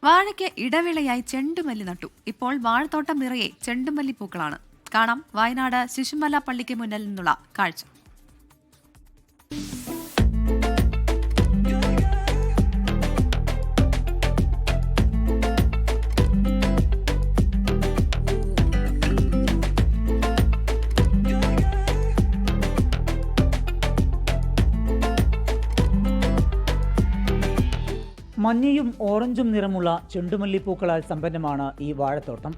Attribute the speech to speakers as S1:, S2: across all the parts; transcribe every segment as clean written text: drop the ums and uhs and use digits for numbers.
S1: വാഴയ്ക്ക് ഇടവേളയായി ചെണ്ടുമല്ലി നട്ടു. ഇപ്പോൾ വാഴത്തോട്ടം നിറയെ ചെണ്ടുമല്ലി പൂക്കളാണ്. കാണാം വയനാട് ശിശുമല പള്ളിക്ക് മുന്നിൽ നിന്നുള്ള കാഴ്ച.
S2: മഞ്ഞയും ഓറഞ്ചും നിറമുള്ള ചെണ്ടുമല്ലിപ്പൂക്കളാൽ സമ്പന്നമാണ് ഈ വാഴത്തോട്ടം.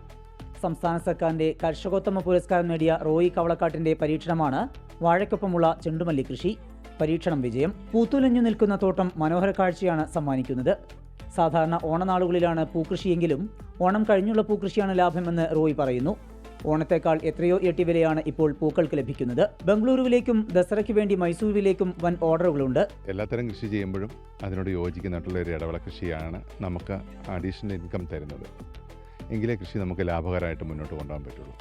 S2: സംസ്ഥാന സർക്കാരിന്റെ കർഷകോത്തമ പുരസ്കാരം നേടിയ റോയി കവളക്കാട്ടിന്റെ പരീക്ഷണമാണ് വാഴയ്ക്കൊപ്പമുള്ള ചെണ്ടുമല്ലി കൃഷി. പരീക്ഷണം വിജയം. പൂത്തുലഞ്ഞു നിൽക്കുന്ന തോട്ടം മനോഹര കാഴ്ചയാണ് സമ്മാനിക്കുന്നത്. സാധാരണ ഓണനാളുകളിലാണ് പൂക്കൃഷിയെങ്കിലും ഓണം കഴിഞ്ഞുള്ള പൂക്കൃഷിയാണ് ലാഭമെന്ന് റോയി പറയുന്നു. ഓണത്തേക്കാൾ എത്രയോ ഇരട്ടി വിലയാണ് ഇപ്പോൾ പൂക്കൾക്ക് ലഭിക്കുന്നത്. ബംഗളൂരുവിലേക്കും ദസറയ്ക്ക് വേണ്ടി മൈസൂരിലേക്കും വൻ ഓർഡറുകളുണ്ട്.
S3: എല്ലാത്തരം കൃഷി ചെയ്യുമ്പോഴും അതിനോട് യോജിക്കുന്നിട്ടുള്ള ഒരു ഇടവേള കൃഷിയാണ് നമുക്ക് അഡീഷണൽ ഇൻകം തരുന്നത്. എങ്കിലേ കൃഷി നമുക്ക് ലാഭകരമായിട്ട് മുന്നോട്ട് കൊണ്ടുപോകാൻ പറ്റുള്ളൂ.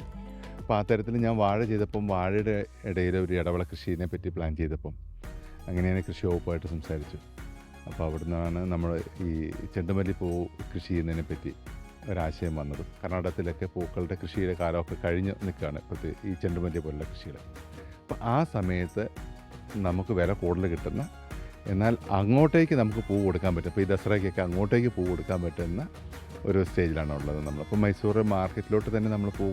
S3: അപ്പോൾ ആ തരത്തിൽ ഞാൻ വാഴ ചെയ്തപ്പം വാഴയുടെ ഇടയിൽ ഒരു ഇടവേള കൃഷിയെ പറ്റി പ്ലാൻ ചെയ്തപ്പം അങ്ങനെയാണ് കൃഷി വകുപ്പായിട്ട് സംസാരിച്ചു. അപ്പോൾ അവിടുന്നാണ് നമ്മൾ ഈ ചെണ്ടുമല്ലി പൂ കൃഷി ചെയ്യുന്നതിനെ പറ്റി ഒരാശയം വന്നത്. കർണാടകത്തിലൊക്കെ പൂക്കളുടെ കൃഷിയുടെ കാലമൊക്കെ കഴിഞ്ഞ് നിൽക്കുകയാണ് ഇപ്പോഴത്തെ ഈ ചെണ്ടുമല്ലി പോലുള്ള കൃഷികൾ. അപ്പോൾ ആ സമയത്ത് നമുക്ക് വില കൂടുതൽ കിട്ടുന്ന, എന്നാൽ അങ്ങോട്ടേക്ക് നമുക്ക് പൂ കൊടുക്കാൻ പറ്റും. ഇപ്പോൾ ഈ ദസറയ്ക്കൊക്കെ അങ്ങോട്ടേക്ക് പൂ കൊടുക്കാൻ പറ്റുന്ന ഒരു സ്റ്റേജിലാണ് ഉള്ളത് നമ്മൾ. അപ്പോൾ മൈസൂർ മാർക്കറ്റിലോട്ട് തന്നെ നമ്മൾ പൂ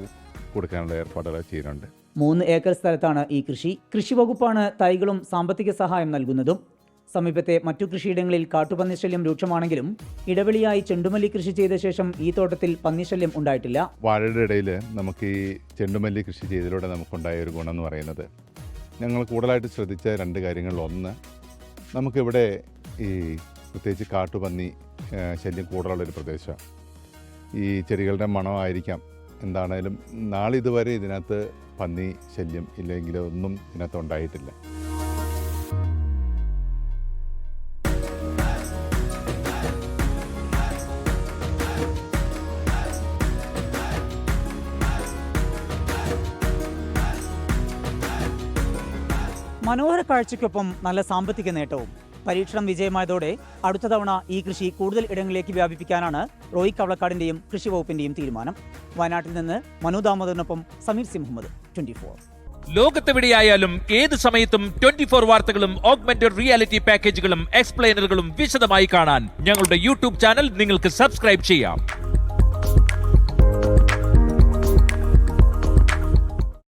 S3: കൊടുക്കാനുള്ള ഏർപ്പാടുകൾ ചെയ്യുന്നുണ്ട്.
S2: 3 ഏക്കർ സ്ഥലത്താണ് ഈ കൃഷി. കൃഷി വകുപ്പാണ് തൈകളും സാമ്പത്തിക സഹായം നൽകുന്നതും. സമീപത്തെ മറ്റു കൃഷിയിടങ്ങളിൽ കാട്ടുപന്നി ശല്യം രൂക്ഷമാണെങ്കിലും ഇടവിളിയായി ചെണ്ടുമല്ലി കൃഷി ചെയ്ത ശേഷം ഈ തോട്ടത്തിൽ പന്നിശല്യം ഉണ്ടായിട്ടില്ല.
S3: വാഴയുടെ ഇടയിൽ നമുക്ക് ഈ ചെണ്ടുമല്ലി കൃഷി ചെയ്തതിലൂടെ നമുക്കുണ്ടായ ഒരു ഗുണം എന്ന് പറയുന്നത്, ഞങ്ങൾ കൂടുതലായിട്ട് ശ്രദ്ധിച്ച 2 കാര്യങ്ങളിൽ ഒന്ന്, നമുക്കിവിടെ ഈ പ്രത്യേകിച്ച് കാട്ടുപന്നി ശല്യം കൂടുതലുള്ളൊരു പ്രദേശമാണ്. ഈ ചെടികളുടെ മണമായിരിക്കാം എന്താണേലും നാളിതുവരെ ഇതിനകത്ത് പന്നി ശല്യം ഇല്ലെങ്കിൽ ഒന്നും ഇതിനകത്ത് ഉണ്ടായിട്ടില്ല.
S2: മനോഹര കാഴ്ചയ്ക്കൊപ്പം നല്ല സാമ്പത്തിക നേട്ടവും. പരീക്ഷണം വിജയമായതോടെ അടുത്ത തവണ ഈ കൃഷി കൂടുതൽ ഇടങ്ങളിലേക്ക് വ്യാപിപ്പിക്കാനാണ് റോയി കവളക്കാടിന്റെയും കൃഷി വകുപ്പിന്റെയും തീരുമാനം. വയനാട്ടിൽ നിന്ന് മനു ദാമോദറിനൊപ്പം സമീർ സി മുഹമ്മദ്, 24.
S4: ലോകത്തെവിടെയായാലും ഏത് സമയത്തും 24 വാർത്തകളും ഓഗ്മെന്റഡ് റിയാലിറ്റി പാക്കേജുകളും എക്സ്പ്ലെയിനറുകളും വിശദമായി കാണാൻ ഞങ്ങളുടെ യൂട്യൂബ് ചാനൽ നിങ്ങൾക്ക് സബ്സ്ക്രൈബ് ചെയ്യാം.